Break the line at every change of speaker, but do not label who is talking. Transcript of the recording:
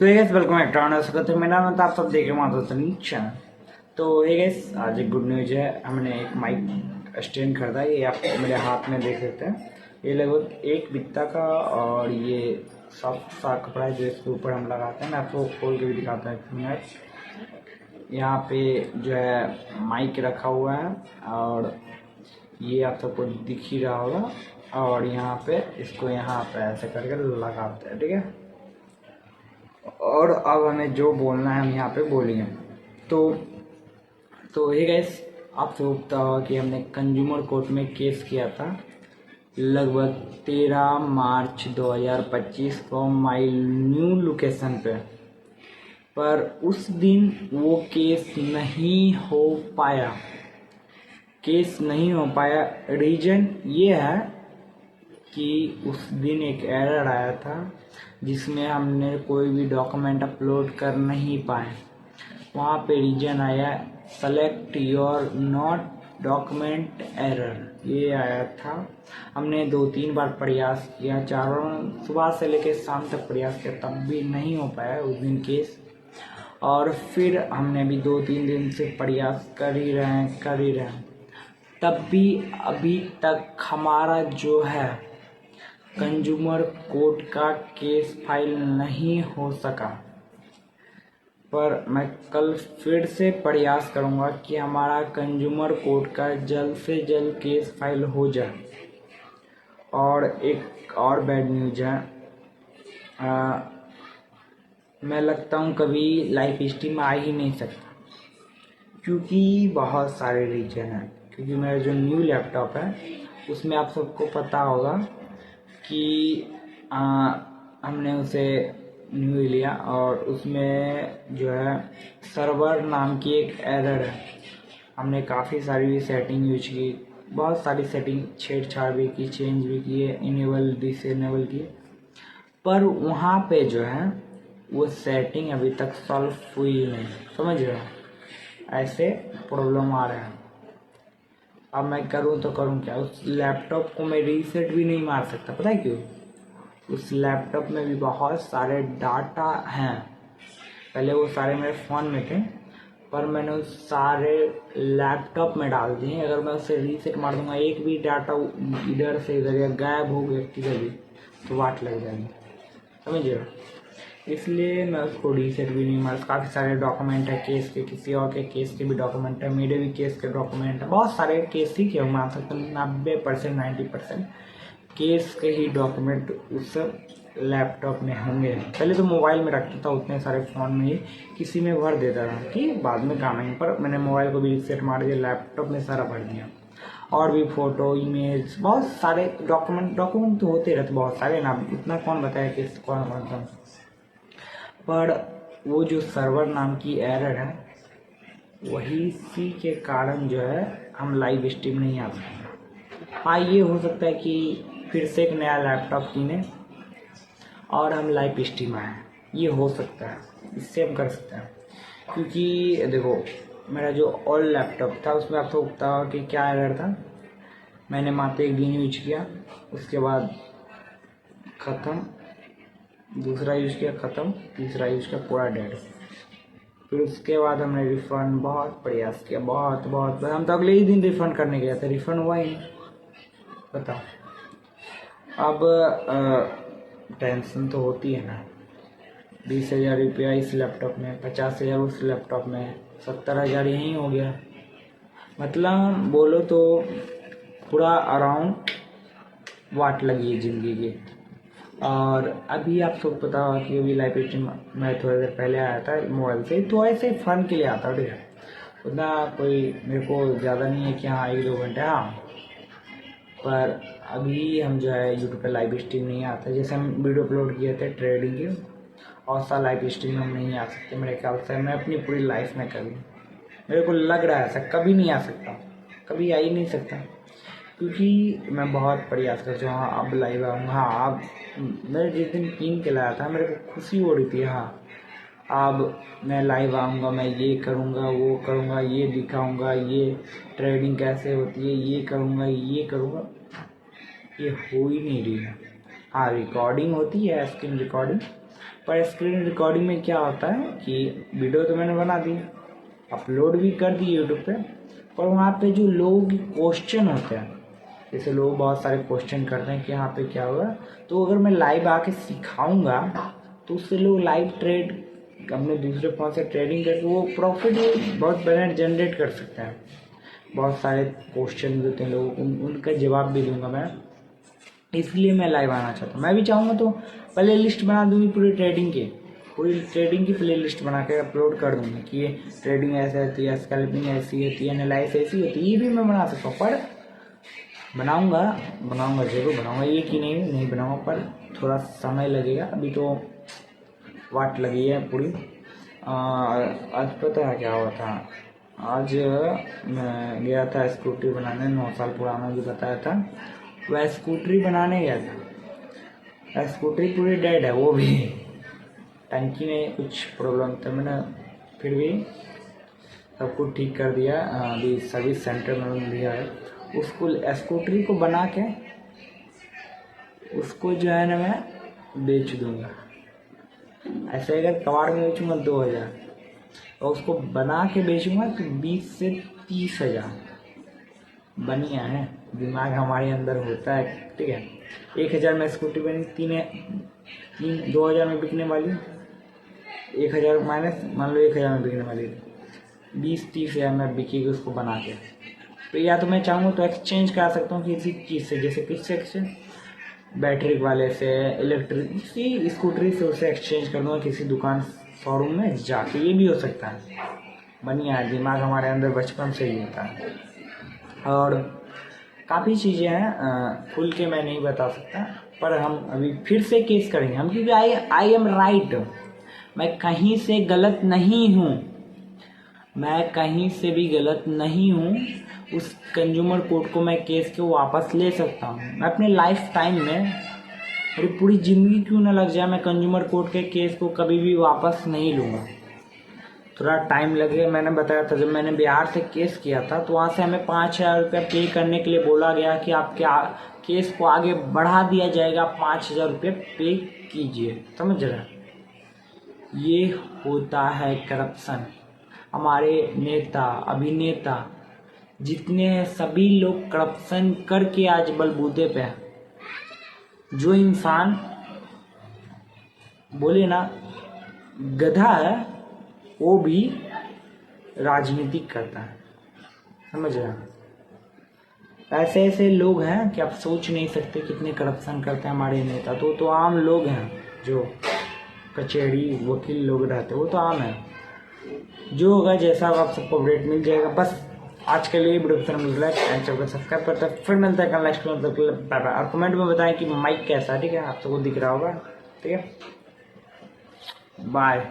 तो ये guys welcome back to another स्वागत है। मेरा नाम था, आप सब देख रहे हैं सनी चैनल। तो ये गाइस आज एक गुड न्यूज है। हमने एक माइक स्टैंड खरीदा है। ये आप मेरे हाथ में देख सकते हैं। ये लगभग एक बित्ता का और ये सॉफ्ट सा कपड़ा है जो इसके ऊपर हम लगाते हैं। मैं आपको खोल के भी दिखाता हूँ। यहाँ पे जो है माइक रखा हुआ है और ये आप सबको दिख ही रहा होगा। और यहाँ पे इसको यहाँ पे ऐसे करके लगाते हैं, ठीक है। और अब हमें जो बोलना है हम यहाँ पे बोलेंगे। तो ये गैस आप सबको पता होगा कि हमने कंज्यूमर कोर्ट में केस किया था लगभग 13 मार्च 2025 को माई न्यू लोकेशन पे। पर उस दिन वो केस नहीं हो पाया। रीजन ये है कि उस दिन एक एरर आया था जिसमें हमने कोई भी डॉक्यूमेंट अपलोड कर नहीं पाए। वहाँ पे रीजन आया select your not document error, ये आया था। हमने 2-3 बार प्रयास किया, चारों सुबह से लेकर शाम तक प्रयास किया, तब भी नहीं हो पाया उस दिन केस। और फिर हमने भी 2-3 दिन से प्रयास कर ही रहे हैं, तब भी अभी तक हमारा जो है कंज्यूमर कोर्ट का केस फाइल नहीं हो सका। पर मैं कल फिर से प्रयास करूंगा कि हमारा कंज्यूमर कोर्ट का जल्द से जल्द केस फाइल हो जाए। और एक और बैड न्यूज है, मैं लगता हूँ कभी लाइव स्ट्रीम आ ही नहीं सकता क्योंकि बहुत सारे रीजन हैं। क्योंकि मेरा जो न्यू लैपटॉप है उसमें आप सबको पता होगा कि हमने उसे न्यू लिया और उसमें जो है सर्वर नाम की एक एरर है। हमने काफ़ी सारी सेटिंग यूज की, बहुत सारी सेटिंग छेड़छाड़ भी की, चेंज भी किए, इनेबल डिसेबल किए, पर वहाँ पे जो है वो सेटिंग अभी तक सॉल्व हुई नहीं। समझ रहे हो, ऐसे प्रॉब्लम आ रहे हैं। अब मैं करूँ तो करूँ क्या? उस लैपटॉप को मैं रीसेट भी नहीं मार सकता। पता है क्यों? उस लैपटॉप में भी बहुत सारे डाटा हैं। पहले वो सारे मेरे फ़ोन में थे, पर मैंने उस सारे लैपटॉप में डाल दिए। अगर मैं उसे रीसेट मार दूंगा, एक भी डाटा इधर से इधर या गायब हो गया किधर भी, तो वाट लग जाएगी। समझ रहे हो? इसलिए मैं उसको रीसेट भी नहीं मार। काफ़ी सारे डॉक्यूमेंट है केस के, किसी और के केस के भी डॉक्यूमेंट है, मेरे भी केस के डॉक्यूमेंट है, बहुत सारे केस ही के मान सकते हैं 90% 90% केस के ही डॉक्यूमेंट उस लैपटॉप में होंगे। पहले तो मोबाइल में रखता था, उतने सारे फ़ोन में ही किसी में भर देता था कि बाद में काम आएंगे, पर मैंने मोबाइल को भी रीसेट मार दिया, लैपटॉप में सारा भर दिया। और भी फ़ोटो, इमेज, बहुत सारे डॉक्यूमेंट तो होते रहते बहुत सारे ना, इतना कौन बताया कि कौन सा। पर वो जो सर्वर नाम की एरर है, वही सी के कारण जो है हम लाइव स्ट्रीम नहीं आ सकते। हाँ, ये हो सकता है कि फिर से एक नया लैपटॉप किने और हम लाइव स्ट्रीम आए, ये हो सकता है। इससे हम कर सकते हैं। क्योंकि देखो, मेरा जो ओल्ड लैपटॉप था उसमें आपको पता होगा कि क्या एरर था। मैंने मात्र एक दिन यूज किया, उसके बाद ख़त्म, दूसरा यूज किया ख़त्म, तीसरा यूज किया पूरा डेड। फिर उसके बाद हमने रिफ़ंड बहुत प्रयास किया, बहुत हम तो अगले ही दिन रिफ़ंड करने गए थे, रिफ़ंड हुआ ही नहीं। बताओ। अब टेंशन तो होती है ना। 20,000 रुपया इस लैपटॉप में, 50,000 उस लैपटॉप में, 70,000 यहीं हो गया। मतलब बोलो तो पूरा अराउंड वाट लगी है ज़िंदगी की। और अभी आप सबको पता होगा कि अभी लाइव स्ट्रीम मैं थोड़ी देर पहले आया था मोबाइल से, तो ऐसे फ़न के लिए आता, ठीक है। उतना कोई मेरे को ज़्यादा नहीं है कि हाँ 1-2 घंटे, हाँ। पर अभी हम जो है यूट्यूब पे लाइव स्ट्रीम नहीं आता। जैसे हम वीडियो अपलोड किए थे ट्रेडिंग के, और सा लाइव स्ट्रीम हम नहीं आ सकते मेरे ख्याल से। मैं अपनी पूरी लाइफ में कभी, मेरे को लग रहा है ऐसा, कभी नहीं आ सकता, कभी आ ही नहीं सकता। क्योंकि मैं बहुत प्रयास कर चुका हूँ। अब लाइव आऊँगा, हाँ। अब मैंने जिस दिन कीन के लाया था मेरे को खुशी हो रही थी, हाँ अब मैं लाइव आऊँगा, मैं ये करूँगा, वो करूँगा, ये दिखाऊँगा, ये ट्रेडिंग कैसे होती है, ये करूँगा, ये करूँगा। ये हो ही नहीं रही है। हाँ, रिकॉर्डिंग होती है, स्क्रीन रिकॉर्डिंग। पर स्क्रीन रिकॉर्डिंग में क्या होता है कि वीडियो तो मैंने बना दी, अपलोड भी कर दी यूट्यूब पे, पर वहाँ पे जो लोगों के क्वेश्चन होते हैं, जैसे लोग बहुत सारे क्वेश्चन करते हैं कि यहाँ पे क्या हुआ, तो अगर मैं लाइव आके सिखाऊंगा तो उससे लोग लाइव ट्रेड अपने दूसरे फोन से ट्रेडिंग करके वो प्रॉफिट बहुत बड़ा जनरेट कर सकते हैं। बहुत सारे क्वेश्चन होते हैं लोगों को, उनका जवाब भी दूंगा मैं, इसलिए मैं लाइव आना चाहता हूँ। मैं भी चाहूँगा तो प्ले लिस्ट बना दूंगी पूरी ट्रेडिंग की प्ले लिस्ट बना के अपलोड कर दूंगी कि ये ट्रेडिंग ऐसे होती है, स्कैल्पिंग ऐसी होती है, एनालाइज ऐसी होती है, ये भी मैं बना सकता हूँ। पर बनाऊंगा जरूर बनाऊंगा, ये कि नहीं बनाऊंगा, पर थोड़ा समय लगेगा। अभी तो वाट लगी है पूरी। आज पता है क्या हुआ था, आज मैं गया था स्कूटी बनाने, 9 साल पुराना जो बताया था, वह स्कूटरी बनाने गया था। स्कूटरी पूरी डेड है, वो भी टंकी में कुछ प्रॉब्लम था, मैंने फिर भी सब कुछ ठीक कर दिया। अभी सर्विस सेंटर में दिया है। उसको स्कूटरी को बना के उसको जो है ना मैं बेच दूंगा। ऐसे अगर कबाड़ में बेचूंगा 2000, और उसको बना के बेचूंगा तो 20 से 30,000। बढ़िया है, दिमाग हमारे अंदर होता है, ठीक है। 1000 में स्कूटी बनी, 2000 में बिकने वाली, 1000 माइनस मान लो 1000 में बिकने वाली, 20-30 हज़ार में बिकेगी उसको बना के। तो या तो मैं चाहूँगा तो एक्सचेंज करा सकता हूँ किसी चीज़ से, जैसे किससे एक्सचेंज, बैटरी वाले से, इलेक्ट्रिक किसी स्कूटरी से उसे एक्सचेंज कर दूँगा किसी दुकान शोरूम में जाके, ये भी हो सकता है। बढ़िया है, दिमाग हमारे अंदर बचपन से ही होता है। और काफ़ी चीज़ें हैं, खुल के मैं नहीं बता सकता, पर हम अभी फिर से केस करेंगे हम, क्योंकि आई एम राइट, मैं कहीं से गलत नहीं हूँ, मैं कहीं से भी गलत नहीं हूँ। उस कंज्यूमर कोर्ट को मैं केस के वापस ले सकता हूँ। मैं अपने लाइफ टाइम में, मेरी पूरी ज़िंदगी क्यों ना लग जाए, मैं कंज्यूमर कोर्ट के केस को कभी भी वापस नहीं लूँगा। थोड़ा टाइम लगेगा, मैंने बताया था जब मैंने बिहार से केस किया था तो वहाँ से हमें 5,000 रुपये पे करने के लिए बोला गया कि आपके केस को आगे बढ़ा दिया जाएगा, 5,000 रुपये पे कीजिए। समझ रहे, ये होता है करप्शन। हमारे नेता, अभिनेता जितने हैं सभी लोग करप्शन करके आज बलबूते पे हैं। जो इंसान बोले ना गधा है, वो भी राजनीति करता है। समझ रहे हैं, ऐसे ऐसे लोग हैं कि आप सोच नहीं सकते कितने करप्शन करते हैं हमारे नेता। तो आम लोग हैं, जो कचहरी वकील लोग रहते हैं, वो तो आम है। जो होगा जैसा होगा आप सबको अपडेट मिल जाएगा। बस आज के लिए वीडियो पसंद मिल रहा है, चैनल को सब्सक्राइब करते हैं, फिर मिलता है कल नेक्स्ट वीडियो में। Bye bye. और कमेंट में बताएं कि माइक कैसा है, ठीक है, आप सबको दिख रहा होगा, ठीक है। बाय।